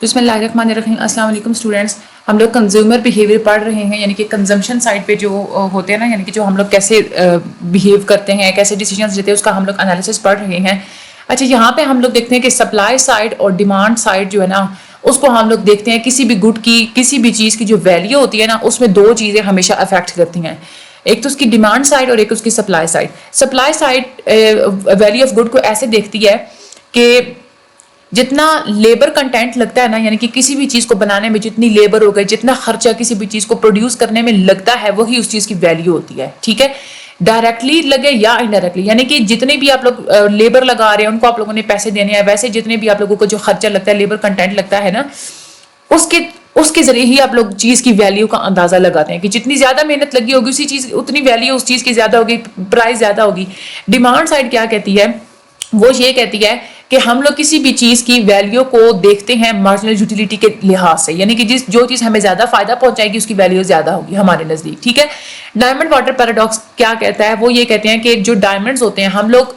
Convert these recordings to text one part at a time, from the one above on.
بسم اللہ الرحمن الرحیم. السلام علیکم اسٹوڈینٹس. ہم لوگ کنزیومر بیہیویئر پڑھ رہے ہیں, یعنی کہ کنزمپشن سائڈ پہ جو ہوتے ہیں نا, یعنی کہ جو ہم لوگ کیسے بیہیو کرتے ہیں, کیسے ڈیسیجنس لیتے ہیں, اس کا ہم لوگ انالیسس پڑھ رہے ہیں. اچھا, یہاں پہ ہم لوگ دیکھتے ہیں کہ سپلائی سائڈ اور ڈیمانڈ سائڈ جو ہے نا, اس کو ہم لوگ دیکھتے ہیں. کسی بھی گڈ کی, کسی بھی چیز کی جو ویلیو ہوتی ہے نا, اس میں دو چیزیں ہمیشہ افیکٹ کرتی ہیں. ایک تو اس کی ڈیمانڈ سائڈ اور ایک اس کی supply side. Supply side value of good کو ایسے دیکھتی ہے کہ جتنا لیبر کنٹینٹ لگتا ہے نا, یعنی کہ کسی بھی چیز کو بنانے میں جتنی لیبر ہو گئی, جتنا خرچہ کسی بھی چیز کو پروڈیوس کرنے میں لگتا ہے, وہی اس چیز کی ویلیو ہوتی ہے. ٹھیک ہے, ڈائریکٹلی لگے یا انڈائریکٹلی, یعنی کہ جتنے بھی آپ لوگ لیبر لگا رہے ہیں ان کو آپ لوگوں نے پیسے دینے ہیں, ویسے جتنے بھی آپ لوگوں کو جو خرچہ لگتا ہے, لیبر کنٹینٹ لگتا ہے نا, اس کے ذریعے ہی آپ لوگ چیز کی ویلیو کا اندازہ لگاتے ہیں کہ جتنی زیادہ محنت لگی ہوگی اسی چیز اتنی ویلیو اس چیز کی زیادہ ہوگی, پرائز زیادہ ہوگی. ڈیمانڈ سائڈ کیا کہتی ہے, وہ یہ کہتی ہے کہ ہم لوگ کسی بھی چیز کی ویلیو کو دیکھتے ہیں مارجنل یوٹیلیٹی کے لحاظ سے, یعنی کہ جو چیز ہمیں زیادہ فائدہ پہنچائے گی اس کی ویلیو زیادہ ہوگی ہمارے نزدیک. ٹھیک ہے, ڈائمنڈ واٹر پیراڈاکس کیا کہتا ہے, وہ یہ کہتے ہیں کہ جو ڈائمنڈز ہوتے ہیں ہم لوگ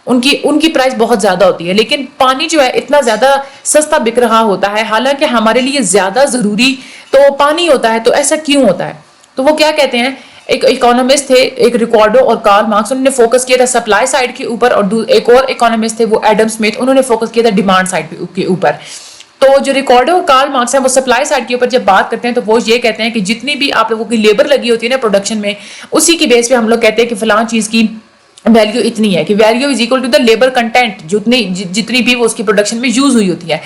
ان کی پرائس بہت زیادہ ہوتی ہے, لیکن پانی جو ہے اتنا زیادہ سستا بک رہا ہوتا ہے, حالانکہ ہمارے لیے زیادہ ضروری تو پانی ہوتا ہے. تو ایسا کیوں ہوتا ہے؟ تو وہ کیا کہتے ہیں, ایک اکانومسٹ تھے, ایک ریکارڈو اور کارل مارکس, انہوں نے فوکس کیا تھا سپلائی سائڈ کے اوپر, اور ایک اور اکانومسٹ تھے وہ ایڈم سمتھ, انہوں نے فوکس کیا تھا ڈیمانڈ سائڈ کے اوپر. تو جو ریکارڈو اور کارل مارکس ہیں وہ سپلائی سائڈ کے اوپر جب بات کرتے ہیں تو وہ یہ کہتے ہیں کہ جتنی بھی آپ لوگوں کی لیبر لگی ہوتی ہے نا پروڈکشن میں, اسی کی بیس پہ ہم لوگ کہتے ہیں کہ فلاں چیز کی ویلیو اتنی ہے, کہ value is equal to the labour content, جتنی بھی وہ اس کی پروڈکشن میں یوز ہوئی ہوتی ہے.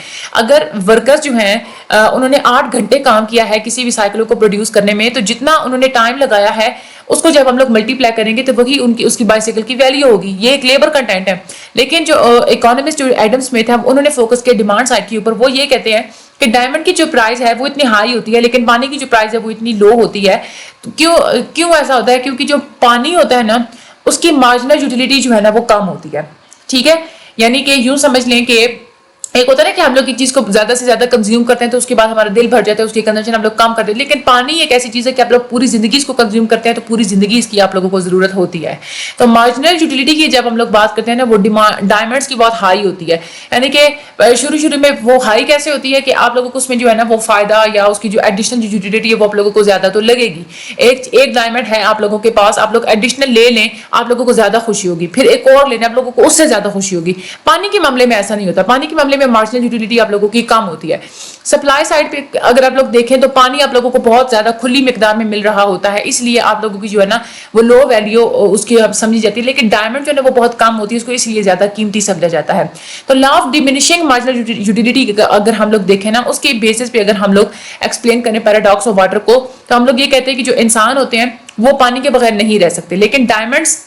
اگر ورکرز جو ہیں انہوں نے 8 گھنٹے کام کیا ہے کسی بھی سائیکل کو پروڈیوس کرنے میں, تو جتنا انہوں نے ٹائم لگایا ہے اس کو جب ہم لوگ ملٹی پلائی کریں گے تو وہی اس کی بائسیکل کی ویلیو ہوگی. یہ ایک لیبر کنٹینٹ ہے. لیکن جو اکانومسٹ جو ایڈم سمتھ ہے انہوں نے فوکس کیا ڈیمانڈ سائڈ کے اوپر. وہ یہ کہتے ہیں کہ ڈائمنڈ کی جو پرائز ہے وہ اتنی ہائی ہوتی ہے, لیکن پانی کی جو پرائز ہے وہ اتنی لو ہوتی ہے. کیوں ایسا ہوتا ہے؟ کیونکہ جو پانی ہوتا ہے نا, اس کی مارجنل یوٹیلیٹی جو ہے نا وہ کم ہوتی ہے. ٹھیک ہے, یعنی کہ یوں سمجھ لیں کہ ایک ہوتا ہے نا کہ ہم لوگ ایک چیز کو زیادہ سے زیادہ کنزیوم کرتے ہیں تو اس کے بعد ہمارا دل بھر جاتا ہے, اس کی کنزمپشن ہم لوگ کم کرتے ہیں. لیکن پانی ایک ایسی چیز ہے کہ آپ لوگ پوری زندگی اس کو کنزیوم کرتے ہیں, تو پوری زندگی اس کی آپ لوگوں کو ضرورت ہوتی ہے. تو مارجنل یوٹیلیٹی کی جب ہم لوگ بات کرتے ہیں نا, وہ ڈائمنڈس کی بہت ہائی ہوتی ہے. یعنی کہ شروع میں وہ ہائی کیسے ہوتی ہے کہ آپ لوگوں کو اس میں جو ہے نا وہ فائدہ یا اس کی جو ایڈیشنل یوٹیلیٹی ہے وہ آپ لوگوں کو زیادہ تو لگے گی. ایک ڈائمنڈ ہے آپ لوگوں کے پاس, آپ لوگ ایڈیشنل لے لیں, آپ لوگوں کو زیادہ خوشی ہوگی. پھر ایک اور لینے, آپ لوگوں کو اس سے زیادہ خوشی ہوگی. پانی کے معاملے میں ایسا نہیں ہوتا. پانی کے معاملے میں مارجنل یوٹیلیٹی آپ لوگوں کی کم ہوتی ہے. سپلائی سائڈ پہ اگر آپ لوگ دیکھیں تو پانی آپ لوگوں کو بہت زیادہ کھلی مقدار میں مل رہا ہوتا ہے, اس لیے آپ لوگوں کی جو ہے نا وہ لو ویلیو اس کی سمجھی جاتی ہے. لیکن ڈائمنڈ جو ہے نا وہ بہت کم ہوتی ہے, اس کو اس لیے زیادہ قیمتی سمجھا جاتا ہے. تو law of diminishing marginal utility اگر ہم لوگ دیکھیں نا, اس کے بیسس پہ اگر ہم لوگ ایکسپلین کریں پیراڈاکس آف واٹر کو, تو ہم لوگ یہ کہتے ہیں کہ جو انسان ہوتے ہیں وہ پانی کے بغیر نہیں رہ سکتے, لیکن ڈائمنڈس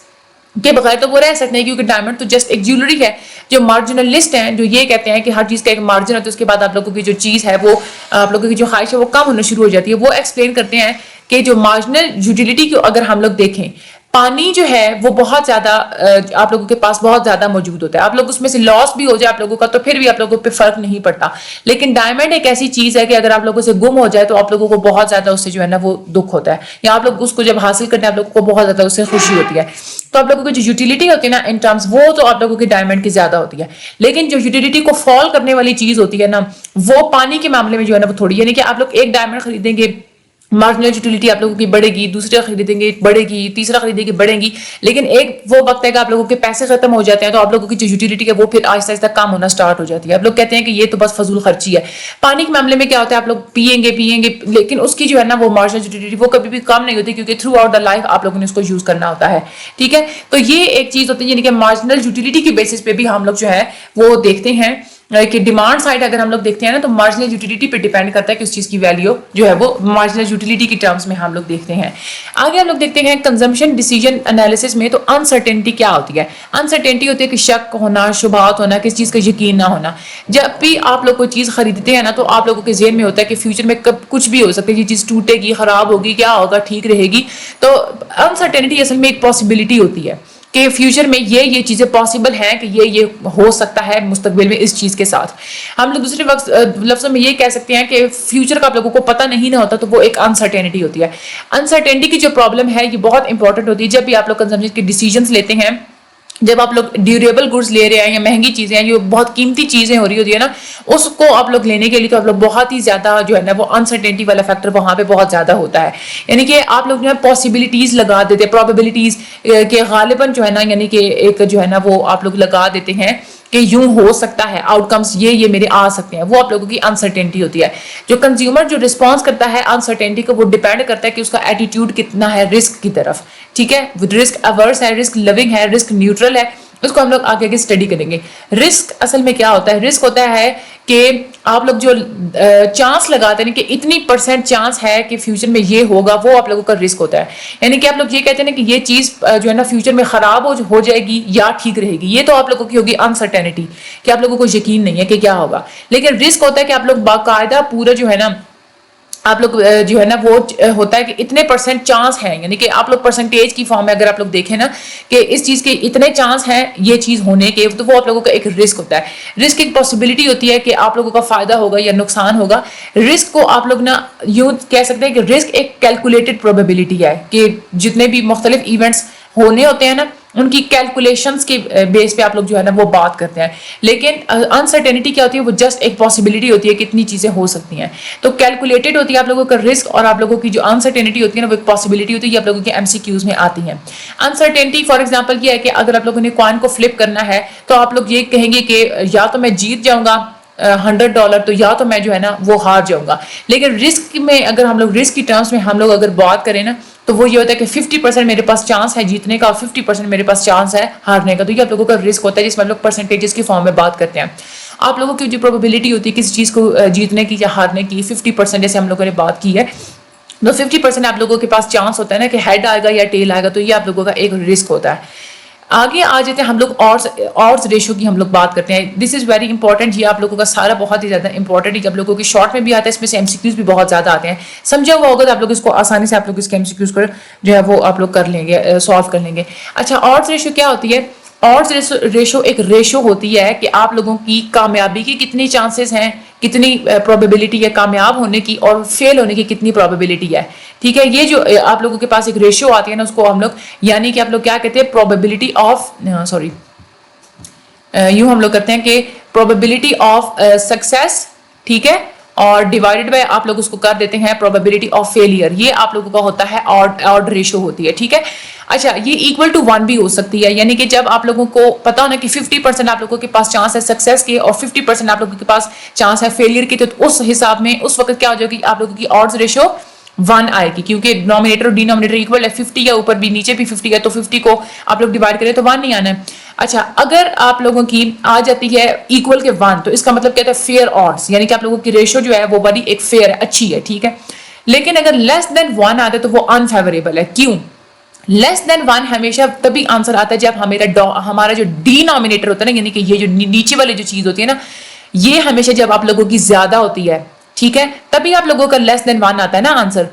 کے بغیر تو وہ رہ سکتے ہیں, کیونکہ ڈائمنڈ تو جسٹ ایک جیولری ہے. جو مارجنلسٹ ہیں جو یہ کہتے ہیں کہ ہر چیز کا ایک مارجن ہے, تو اس کے بعد آپ لوگوں کی جو چیز ہے وہ آپ لوگوں کی جو خواہش ہے وہ کم ہونا شروع ہو جاتی ہے. وہ ایکسپلین کرتے ہیں کہ جو مارجنل یوٹیلیٹی کو اگر ہم لوگ دیکھیں, پانی جو ہے وہ بہت زیادہ آپ لوگوں کے پاس بہت زیادہ موجود ہوتا ہے. آپ لوگ اس میں سے لاس بھی ہو جائے آپ لوگوں کا تو پھر بھی آپ لوگوں پہ فرق نہیں پڑتا. لیکن ڈائمنڈ ایک ایسی چیز ہے کہ اگر آپ لوگوں سے گم ہو جائے تو آپ لوگوں کو بہت زیادہ اس سے جو ہے نا وہ دکھ ہوتا ہے, یا آپ لوگ اس کو جب حاصل کرتے ہیں آپ لوگوں کو بہت زیادہ اس سے خوشی ہوتی ہے. تو آپ لوگوں کی جو یوٹیلیٹی ہوتی ہے نا ان ٹرمز, وہ تو آپ لوگوں کی ڈائمنڈ کی زیادہ ہوتی ہے. لیکن جو یوٹیلیٹی کو فال کرنے والی چیز ہوتی ہے نا, وہ پانی کے معاملے میں جو ہے نا وہ تھوڑی, یعنی کہ آپ لوگ ایک ڈائمنڈ خریدیں گے, مارجنل یوٹیلیٹی آپ لوگوں کی بڑھے گی, دوسرا خریدیں گے بڑھے گی, تیسرا خریدیں گے بڑھے گی. لیکن ایک وہ وقت ہے کہ آپ لوگوں کے پیسے ختم ہو جاتے ہیں, تو آپ لوگوں کی جو یوٹیلیٹی ہے وہ پھر آہستہ آہستہ کم ہونا سٹارٹ ہو جاتی ہے. آپ لوگ کہتے ہیں کہ یہ تو بس فضول خرچی ہے. پانی کے معاملے میں کیا ہوتا ہے, آپ لوگ پیئیں گے, لیکن اس کی جو ہے نا وہ مارجنل یوٹیلیٹی وہ کبھی بھی کم نہیں ہوتی, کیونکہ تھرو آؤٹ دا لائف آپ لوگوں نے اس کو یوز کرنا ہوتا ہے. ٹھیک ہے, تو یہ ایک چیز ہوتی ہے, یعنی کہ مارجنل یوٹیلیٹی کی بیسس پہ بھی ہم لوگ جو ہے وہ دیکھتے ہیں کہ ڈیمانڈ سائڈ اگر ہم لوگ دیکھتے ہیں نا, تو مارجنل یوٹیلیٹی پہ ڈیپینڈ کرتا ہے کہ اس چیز کی ویلیو جو ہے وہ مارجنل یوٹیلیٹی کی ٹرمز میں ہم لوگ دیکھتے ہیں. آگے ہم لوگ دیکھتے ہیں کنزمپشن ڈیسیجن انالیسس میں. تو انسرٹینٹی کیا ہوتی ہے؟ انسرٹینٹی ہوتی ہے کہ شک ہونا, شبہات ہونا, کس چیز کا یقین نہ ہونا. جب بھی آپ لوگ کوئی چیز خریدتے ہیں نا, تو آپ لوگوں کے ذہن میں ہوتا ہے کہ فیوچر میں کب کچھ بھی ہو سکتا ہے, یہ چیز ٹوٹے گی, خراب ہوگی, کیا ہوگا, ٹھیک رہے گی. تو انسرٹینٹی اصل میں ایک پاسبلٹی ہوتی ہے کہ فیوچر میں یہ چیزیں پاسبل ہیں کہ یہ ہو سکتا ہے مستقبل میں اس چیز کے ساتھ. ہم لوگ دوسرے لفظوں میں یہ کہہ سکتے ہیں کہ فیوچر کا آپ لوگوں کو پتہ نہیں نہ ہوتا, تو وہ ایک انسرٹینٹی ہوتی ہے. انسرٹینٹی کی جو پرابلم ہے یہ بہت انپورٹنٹ ہوتی ہے جب بھی آپ لوگ کنزمپشن کے ڈیسیجنز لیتے ہیں. جب آپ لوگ ڈیوریبل گڈس لے رہے ہیں یا مہنگی چیزیں ہیں جو بہت قیمتی چیزیں ہو رہی ہوتی ہے نا, اس کو آپ لوگ لینے کے لیے تو آپ لوگ بہت ہی زیادہ جو ہے نا وہ انسرٹینٹی والا فیکٹر وہاں پہ بہت زیادہ ہوتا ہے. یعنی کہ آپ لوگ جو ہے پاسبلٹیز لگا دیتے ہیں, پروبیبلٹیز کہ غالباً جو ہے نا یعنی کہ ایک جو ہے نا وہ آپ لوگ لگا دیتے ہیں کہ یوں ہو سکتا ہے, آؤٹ کمس یہ میرے آ سکتے ہیں, وہ آپ لوگوں کی انسرٹینٹی ہوتی ہے. جو کنزیومر جو رسپانس کرتا ہے انسرٹینٹی کو, وہ ڈیپینڈ کرتا ہے کہ اس کا ایٹیٹیوڈ کتنا ہے رسک کی طرف. ٹھیک ہے, رسک اوورس ہے, رسک لونگ ہے, رسک نیوٹرل ہے, اس کو ہم لوگ آگے اسٹڈی کریں گے. رسک اصل میں کیا ہوتا ہے؟ رسک ہوتا ہے کہ آپ لوگ جو چانس لگاتے ہیں کہ اتنی % چانس ہے کہ فیوچر میں یہ ہوگا, وہ آپ لوگوں کا رسک ہوتا ہے. یعنی کہ آپ لوگ یہ کہتے ہیں کہ یہ چیز جو ہے نا فیوچر میں خراب ہو جائے گی یا ٹھیک رہے گی, یہ تو آپ لوگوں کی ہوگی انسرٹینٹی کہ آپ لوگوں کو یقین نہیں ہے کہ کیا ہوگا. لیکن رسک ہوتا ہے کہ آپ لوگ باقاعدہ پورا جو ہے نا آپ لوگ جو ہے نا وہ ہوتا ہے کہ اتنے % چانس ہیں, یعنی کہ آپ لوگ پرسنٹیج کی فارم میں اگر آپ لوگ دیکھیں نا کہ اس چیز کے اتنے چانس ہیں یہ چیز ہونے کے, تو وہ آپ لوگوں کا ایک رسک ہوتا ہے. رسک ایک پاسبلٹی ہوتی ہے کہ آپ لوگوں کا فائدہ ہوگا یا نقصان ہوگا. رسک کو آپ لوگ نا یوں کہہ سکتے ہیں کہ رسک ایک کیلکولیٹڈ پروبیبلٹی ہے کہ جتنے بھی مختلف ایونٹس ہونے ہوتے ہیں نا ان کی کیلکولیشنز کے بیس پہ آپ لوگ جو ہے نا وہ بات کرتے ہیں. لیکن انسرٹینٹی کیا ہوتی ہے؟ وہ جسٹ ایک پاسبلٹی ہوتی ہے کہ اتنی چیزیں ہو سکتی ہیں. تو کیلکولیٹڈ ہوتی ہے آپ لوگوں کا رسک, اور آپ لوگوں کی جو انسرٹینٹی ہوتی ہے نا وہ ایک پاسبلٹی ہوتی ہے. یہ آپ لوگوں کے MCQs میں آتی ہیں. انسرٹینٹی فار ایگزامپل یہ ہے کہ اگر آپ لوگوں نے کوائن کو فلپ کرنا ہے تو آپ لوگ یہ کہیں گے کہ یا تو میں جیت جاؤں گا $100 تو یا تو میں جو ہے نا وہ ہار جاؤں گا. لیکن رسک میں اگر ہم لوگ رسک کی ٹرمز میں ہم لوگ اگر بات کریں نا تو وہ یہ ہوتا ہے کہ 50% میرے پاس چانس ہے جیتنے کا اور 50% میرے پاس چانس ہے ہارنے کا. تو یہ آپ لوگوں کا رسک ہوتا ہے جس میں ہم لوگ پرسنٹیجز کی فارم میں بات کرتے ہیں. آپ لوگوں کی جو پروبیبلٹی ہوتی ہے کسی چیز کو جیتنے کی یا ہارنے کی 50% جیسے ہم لوگوں نے بات کی ہے, تو 50% آپ لوگوں کے پاس چانس ہوتا ہے نا کہ ہیڈ آئے گا یا ٹیل آئے گا, تو یہ آپ لوگوں کا ایک رسک ہوتا ہے. آگے آ جاتے ہیں ہم لوگ آڈز ریشو کی ہم لوگ بات کرتے ہیں. دس از ویری امپورٹنٹ, یہ آپ لوگوں کا سارا بہت ہی زیادہ امپورٹنٹ ہے. جب لوگوں کی شارٹ میں بھی آتا ہے, اس میں سے MCQs بھی بہت زیادہ آتے ہیں. سمجھا ہوا ہوگا تو آپ لوگ اس کو آسانی سے آپ لوگ اس کے MCQs کو جو ہے وہ آپ لوگ کر لیں گے, سالو کر لیں گے. اچھا, آڈز ریشو کیا ہوتی ہے؟ آڈز ریشو ایک ریشو ہوتی ہے کہ آپ لوگوں کی کامیابی کی کتنی چانسز ہیں, کتنی پروبیبلٹی ہے کامیاب ہونے کی, اور فیل ہونے کی کتنی پروبیبلٹی ہے. ٹھیک ہے, یہ جو آپ لوگوں کے پاس ایک ریشو آتی ہے نا اس کو ہم لوگ یعنی کہ آپ لوگ کیا کہتے ہیں پروبیبلٹی آف یوں ہم لوگ کرتے ہیں کہ پروبیبلٹی آف سکسیس. ٹھیک ہے, اور ڈیوائڈیڈ بائی آپ لوگ اس کو کر دیتے ہیں پروبیبلٹی آف فیلئر. یہ آپ لوگوں کا ہوتا ہے آڈ ریشو ہوتی ہے. ٹھیک ہے, اچھا یہ equal to 1 بھی ہو سکتی ہے, یعنی کہ جب آپ لوگوں کو پتا ہونا کہ 50% آپ لوگوں کے پاس چانس ہے سکسیس کے اور 50% آپ لوگوں کے پاس چانس ہے فیلئر کے, تو اس حساب میں اس وقت کیا ہو جائے گی آپ لوگوں کی آڈز ریشو 1 آئے گی, کیونکہ نومینیٹر اور ڈینومینیٹر ایکول ہے. 50 یا اوپر بھی نیچے بھی 50 ہے, تو 50 کو آپ لوگ ڈیوائڈ کریں تو 1 نہیں آنا ہے. اچھا, اگر آپ لوگوں کی آ جاتی ہے ایکول کے 1, تو اس کا مطلب کہتا ہے فیئر آڈز, یعنی کہ آپ لوگوں کی ریشو جو ہے وہ بڑی ایک فیئر ہے, اچھی ہے. ٹھیک ہے, لیکن اگر لیس دین 1 آتا ہے تو وہ انفیوریبل ہے. کیوں؟ لیس دین 1 ہمیشہ تبھی آنسر آتا ہے جب ہمارا جو ڈینومینیٹر ہوتا ہے نا, یعنی کہ یہ جو نیچے والی جو چیز ہوتی ہے نا, یہ ہمیشہ جب آپ لوگوں کی زیادہ ہوتی ہے, ٹھیک ہے, تبھی آپ لوگوں کا لیس دین 1 آتا ہے نا آنسر.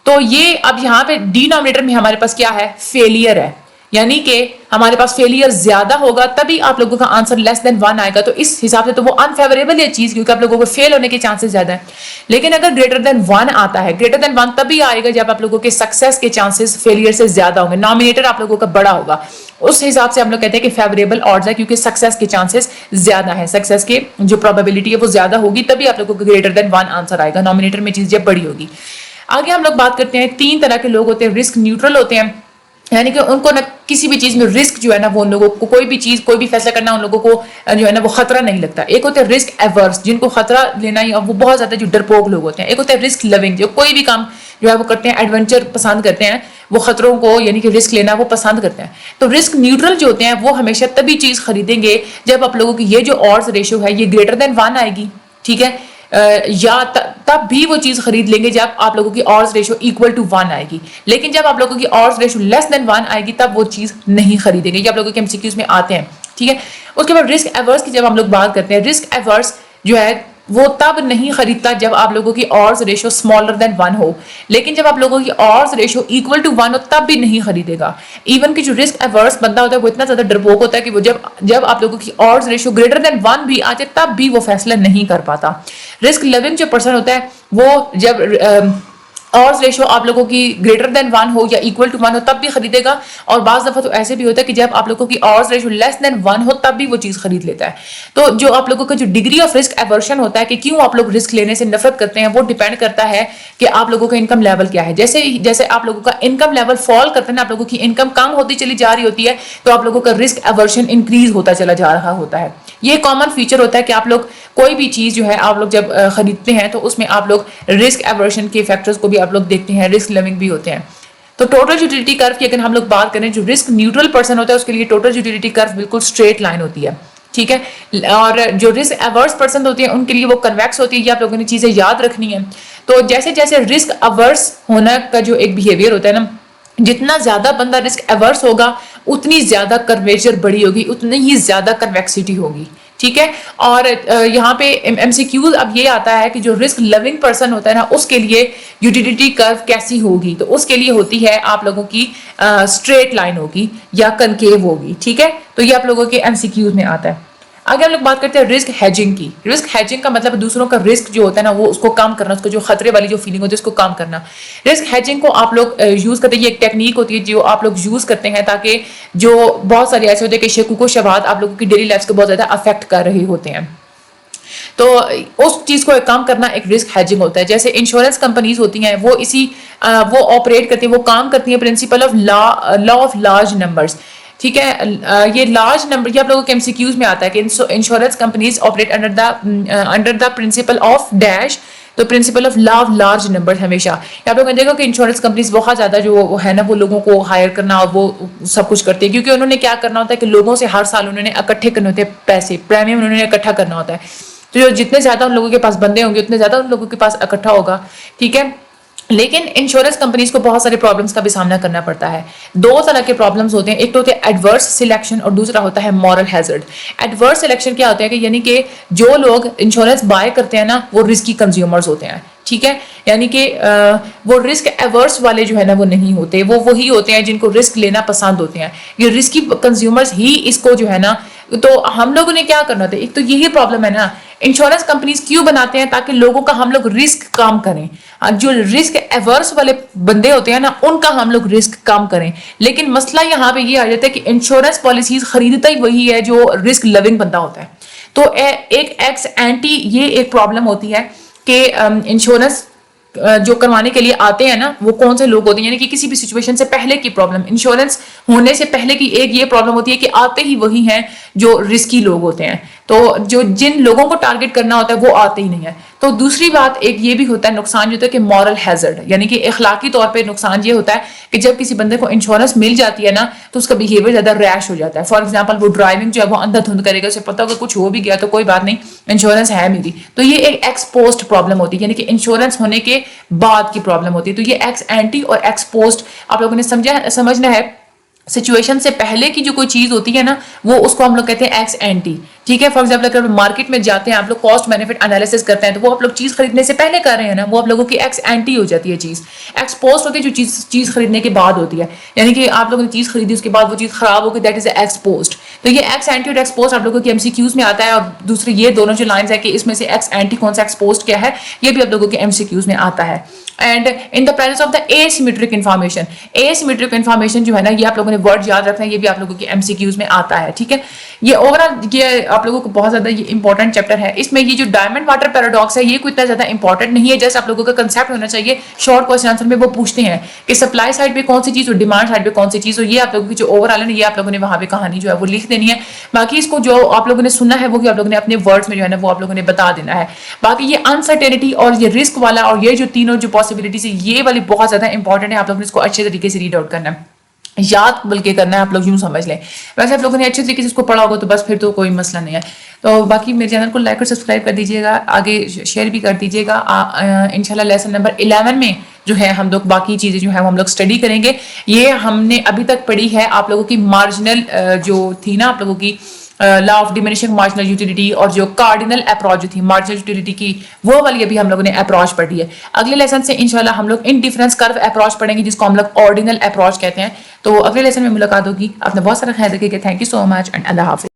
تو یہ اب یہاں پہ ڈینومینیٹر میں ہمارے پاس کیا ہے؟ فیلئر ہے, یعنی کہ ہمارے پاس فیلئر زیادہ ہوگا تبھی آپ لوگوں کا آنسر لیس دین 1 آئے گا. تو اس حساب سے تو وہ انفیوریبل ہے چیز, کیونکہ آپ لوگوں کو فیل ہونے کے چانسز زیادہ ہیں. لیکن اگر گریٹر دین 1 آتا ہے, گریٹر دین 1 تبھی آئے گا جب آپ لوگوں کے سکسیس کے چانسز فیلئر سے زیادہ ہوں گے, نومینیٹر آپ لوگوں کا بڑا ہوگا. اس حساب سے ہم لوگ کہتے ہیں کہ فیوریبل آڈز ہے, کیونکہ سکسیس کے چانسز زیادہ ہیں, سکسیس کے جو پروبیبلٹی ہے وہ زیادہ ہوگی, تبھی آپ لوگوں کو گریٹر دین 1 آنسر آئے گا. نومینیٹر میں چیز جب بڑی ہوگی. آگے ہم لوگ بات کرتے ہیں 3 طرح کے لوگ ہوتے ہیں. رسک نیوٹرل ہوتے ہیں, یعنی کہ ان کو نہ کسی بھی چیز میں رسک جو ہے نا وہ ان لوگوں کو کوئی بھی چیز کوئی بھی فیصلہ کرنا ان لوگوں کو جو ہے نا وہ خطرہ نہیں لگتا. ایک ہوتے ہیں رسک ایورس, جن کو خطرہ لینا ہی وہ بہت زیادہ جو ڈرپوک لوگ ہوتے ہیں. ایک ہوتا ہے رسک لونگ, جو کوئی بھی کام جو ہے وہ کرتے ہیں ایڈونچر پسند کرتے ہیں, وہ خطروں کو یعنی کہ رسک لینا وہ پسند کرتے ہیں. تو رسک نیوٹرل جو ہوتے ہیں وہ ہمیشہ تبھی چیز خریدیں گے جب آپ لوگوں کی یہ جو آڈز ریشو ہے یہ گریٹر دین 1 آئے گی. ٹھیک ہے, یا تب بھی وہ چیز خرید لیں گے جب آپ لوگوں کی آڈز ریشو equal to 1 آئے گی. لیکن جب آپ لوگوں کی آڈز ریشو لیس دین 1 آئے گی تب وہ چیز نہیں خریدیں گے. یہ آپ لوگوں کے MCQs میں آتے ہیں. ٹھیک ہے, اس کے بعد رسک ایورس کی جب ہم لوگ بات کرتے ہیں, رسک ایورس جو ہے وہ تب نہیں خریدتا جب آپ لوگوں کی آڈز ریشو اسمالر دین 1 ہو. لیکن جب آپ لوگوں کی آڈز ریشو equal to 1 ہو تب بھی نہیں خریدے گا. ایون کہ جو رسک ایورس بندہ ہوتا ہے وہ اتنا زیادہ ڈرپوک ہوتا ہے کہ وہ جب آپ لوگوں کی آڈز ریشو گریٹر دین 1 بھی آ جائے تب بھی وہ فیصلہ نہیں کر پاتا. رسک لونگ جو پرسن ہوتا ہے وہ جب odds ریشو آپ لوگوں کی گریٹر دین 1 ہو یا ایکول ٹو 1 ہو تب بھی خریدے گا, اور بعض دفعہ تو ایسے بھی ہوتا ہے کہ جب آپ لوگوں کی odds ریشو لیس دین 1 ہو تب بھی وہ چیز خرید لیتا ہے. تو جو آپ لوگوں کا جو ڈگری آف رسک ایورشن ہوتا ہے کہ کیوں آپ لوگ رسک لینے سے نفرت کرتے ہیں, وہ ڈیپینڈ کرتا ہے کہ آپ لوگوں کا انکم لیول کیا ہے. جیسے آپ لوگوں کا انکم لیول فال کرتے ہیں, آپ لوگوں کی انکم کم ہوتی چلی جا رہی ہوتی ہے, تو آپ لوگوں کا رسک ایورشن انکریز ہوتا چلا جا رہا ہوتا ہے. یہ کامن فیچر ہوتا ہے کہ آپ لوگ کوئی بھی چیز جو ہے آپ لوگ جب خریدتے ہیں تو اس میں آپ لوگ رسک ایورشن کے فیکٹرز کو بھی آپ لوگ دیکھتے ہیں, رسک لیونگ بھی ہوتے ہیں. تو ٹوٹل یوٹیلیٹی کرو کی اگر ہم لوگ بات کریں, جو رسک نیوٹرل پرسن ہوتا ہے اس کے لیے ٹوٹل یوٹیلیٹی کرو بالکل اسٹریٹ لائن ہوتی ہے, ٹھیک ہے. اور جو رسک ایورس پرسن ہوتی ہیں ان کے لیے وہ کنویکس ہوتی ہے. یہ آپ لوگوں نے چیزیں یاد رکھنی ہیں. تو جیسے جیسے رسک ایورس ہونا کا جو ایک بیہیویئر ہوتا ہے نا, جتنا زیادہ بندہ رسک ایورس ہوگا اتنی زیادہ کنویچر بڑی ہوگی, اتنی ہی زیادہ کنویکسٹی ہوگی, ٹھیک ہے. اور یہاں پہ ایم سی کیوز اب یہ آتا ہے کہ جو رسک لونگ پرسن ہوتا ہے نا اس کے لیے یوٹیلیٹی کرو کیسی ہوگی, تو اس کے لیے ہوتی ہے آپ لوگوں کی اسٹریٹ لائن ہوگی یا کنکیو ہوگی, ٹھیک ہے. تو یہ آپ لوگوں کے ایم سی کیوز میں آتا ہے. آگے ہم لوگ بات کرتے ہیں رسک ہیجنگ کی. رسک ہیجنگ کا مطلب دوسروں کا رسک جو ہوتا ہے نا وہ اس کو کم کرنا, اس کو جو خطرے والی جو فیلنگ ہوتی ہے اس کو کم کرنا. رسک ہیجنگ کو آپ لوگ یوز کرتے ہیں, یہ ایک ٹیکنیک ہوتی ہے جو آپ لوگ یوز کرتے ہیں تاکہ جو بہت سارے ایسے ہوتے ہیں کہ شکوک و شبہات آپ لوگوں کی ڈیلی لائف کو بہت زیادہ افیکٹ کر رہے ہوتے ہیں, تو اس چیز کو کام کرنا ایک رسک ہیجنگ ہوتا ہے. جیسے انشورنس کمپنیز ہوتی ہیں وہ آپریٹ کرتی ہیں, وہ کام کرتی ہیں principal of law of large numbers, ٹھیک ہے. یہ لارج نمبر یہ آپ لوگوں کے ایم سی کیوز میں آتا ہے کہ insurance companies operate under the principle of ڈیش, تو principle of law of large number. ہمیشہ آپ لوگوں نے دیکھا کہ انشورنس کمپنیز بہت زیادہ جو ہے نا وہ لوگوں کو ہائر کرنا اور وہ سب کچھ کرتی ہے, کیونکہ انہوں نے کیا کرنا ہوتا ہے کہ لوگوں سے ہر سال انہوں نے اکٹھے کرنے ہوتے ہیں پیسے, پریمیم انہوں نے اکٹھا کرنا ہوتا ہے. تو جو جتنے زیادہ ان لوگوں کے پاس بندے ہوں گے اتنے زیادہ ان لوگوں کے پاس اکٹھا ہوگا, ٹھیک ہے. لیکن انشورنس کمپنیز کو بہت سارے پرابلمس کا بھی سامنا کرنا پڑتا ہے. دو طرح کے پرابلمس ہوتے ہیں, ایک تو ہوتے ہیں ایڈورس سلیکشن اور دوسرا ہوتا ہے مورل ہیزرڈ. ایڈورس سلیکشن کیا ہوتا ہے کہ یعنی کہ جو لوگ انشورنس بائی کرتے ہیں نا وہ رسکی کنزیومرز ہوتے ہیں, ٹھیک ہے. یعنی کہ وہ رسک ایورس والے جو ہے نا وہ نہیں ہوتے, وہ وہی ہوتے ہیں جن کو رسک لینا پسند ہوتے ہیں. یہ رسکی کنزیومرز ہی اس کو جو ہے نا, تو ہم لوگوں نے کیا کرنا ہوتا ہے, ایک تو یہی پرابلم ہے نا, انشورنس کمپنیز کیوں بناتے ہیں تاکہ لوگوں کا ہم لوگ رسک کم کریں. جو رسک ایورس والے بندے ہوتے ہیں نا ان کا ہم لوگ رسک کم کریں. لیکن مسئلہ یہاں پہ یہ آ جاتا ہے کہ انشورنس پالیسیز خریدتا ہی وہی ہے جو رسک لونگ بندہ ہوتا ہے. تو ایک ایکس اینٹی یہ ایک پرابلم ہوتی ہے کہ انشورنس جو کروانے کے لیے آتے ہیں نا وہ کون سے لوگ ہوتے ہیں, یعنی کہ کسی بھی سچویشن سے پہلے کی پرابلم, انشورنس ہونے سے پہلے کی ایک یہ پرابلم ہوتی ہے کہ آتے ہی وہی ہیں جو رسکی لوگ ہوتے ہیں. تو جو جن لوگوں کو ٹارگٹ کرنا ہوتا ہے وہ آتے ہی نہیں ہے. تو دوسری بات ایک یہ بھی ہوتا ہے نقصان جو ہوتا ہے کہ مورل ہیزرڈ, یعنی کہ اخلاقی طور پہ نقصان یہ ہوتا ہے کہ جب کسی بندے کو انشورنس مل جاتی ہے نا تو اس کا بیہیویئر زیادہ ریش ہو جاتا ہے. فار ایگزامپل وہ ڈرائیونگ جو ہے وہ اندھا دھند کرے گا, اسے پتا ہوگا کچھ ہو بھی گیا تو کوئی بات نہیں, انشورنس ہے میری. تو یہ ایک ایکس پوسٹ پرابلم ہوتی ہے, یعنی کہ انشورنس ہونے کے بعد کی پرابلم ہوتی ہے. تو یہ ایکس اینٹی اور ایکس پوسٹ آپ لوگوں نے سمجھنا ہے. سچویشن سے پہلے کی جو کوئی چیز ہوتی ہے نا وہ اس کو ہم لوگ کہتے ہیں ایکس اینٹی, ٹھیک ہے. فار ایگزامپل اگر مارکیٹ میں جاتے ہیں آپ لوگ کاسٹ بینیفٹ انالیسس کرتے ہیں تو وہ آپ لوگ چیز خریدنے سے پہلے کر رہے ہیں نا, وہ آپ لوگوں کی ایکس اینٹی ہو جاتی ہے چیز. ایکس پوسٹ ہوتی ہے جو چیز خریدنے کے بعد ہوتی ہے, یعنی کہ آپ لوگوں نے چیز خریدی اس کے بعد وہ چیز خراب ہو گئی, دیٹ از ایکس پوسٹ. تو یہ ایکس اینٹی اور ایکس پوسٹ آپ لوگوں کے ایم سی کیوز میں آتا ہے. اور دوسرے یہ دونوں جو لائنز ہے کہ اس میں سے ایکس اینٹی کون سا ایکس پوسٹ کیا ہے یہ بھی آپ لوگوں کے ایم سی کیوز میں آتا ہے. And in the presence of the asymmetric information, asymmetric information جو ہے نا یہ آپ لوگوں نے ورڈ یاد رکھنا ہے, یہ بھی آپ لوگوں کے ایم سی کیوز میں آتا ہے, ٹھیک ہے. یہ اوور آل یہ آپ لوگوں کو بہت زیادہ یہ امپورٹنٹ چیپٹر ہے. اس میں یہ جو ڈائمنڈ واٹر پیراڈاکس ہے یہ کوئی اتنا زیادہ امپورٹنٹ نہیں ہے, جیسے آپ لوگوں کا کنسیپٹ ہونا چاہیے. شارٹ کوسچن آنسر میں وہ پوچھتے ہیں کہ سپلائی سائڈ پہ کون سی چیز اور ڈیمانڈ سائڈ پہ کون سی چیز ہو, یہ آپ لوگوں کی جو اوور آل ہے یہ آپ لوگوں نے وہاں پہ کہانی جو ہے وہ لکھ دینی ہے. باقی اس کو جو آپ لوگوں نے سننا ہے وہ آپ لوگوں نے اپنے ورڈز میں جو ہے نا وہ آپ لوگوں نے بتا دینا ہے. باقی یہ انسرٹینٹی اور یہ رسک والا اور یہ جو تینوں جو پاسبلٹیز ہے یہ والی بہت زیادہ امپورٹنٹ ہے. آپ لوگوں نے اس کو اچھے طریقے سے ریڈ آؤٹ کرنا ہے, یاد بلکہ کرنا ہے, آپ لوگ یوں سمجھ لیں. ویسے آپ لوگوں نے اچھے طریقے سے اس کو پڑھا ہوگا تو بس پھر تو کوئی مسئلہ نہیں ہے. تو باقی میرے چینل کو لائک اور سبسکرائب کر دیجیے گا, آگے شیئر بھی کر دیجیے گا. انشاءاللہ لیسن نمبر 11 میں جو ہے ہم لوگ باقی چیزیں جو ہے ہم لوگ اسٹڈی کریں گے. یہ ہم نے ابھی تک پڑھی ہے آپ لوگوں کی مارجنل جو تھی نا آپ لوگوں کی law of diminishing marginal utility, اور جو کارڈینل اپروچ جو تھی مارجنل یوٹیلیٹی کی وہ والی ابھی ہم لوگوں نے اپروچ پڑھی ہے. اگلے لیسن سے انشاءاللہ ہم لوگ انڈیفرنس کرو اپروچ پڑھیں گے جس کو ہم لوگ آرڈینل اپروچ کہتے ہیں. تو اگلے لیسن میں ملاقات ہوگی. آپ نے بہت سارا خیال رکھیے گا. Thank you so much and اللہ حافظ.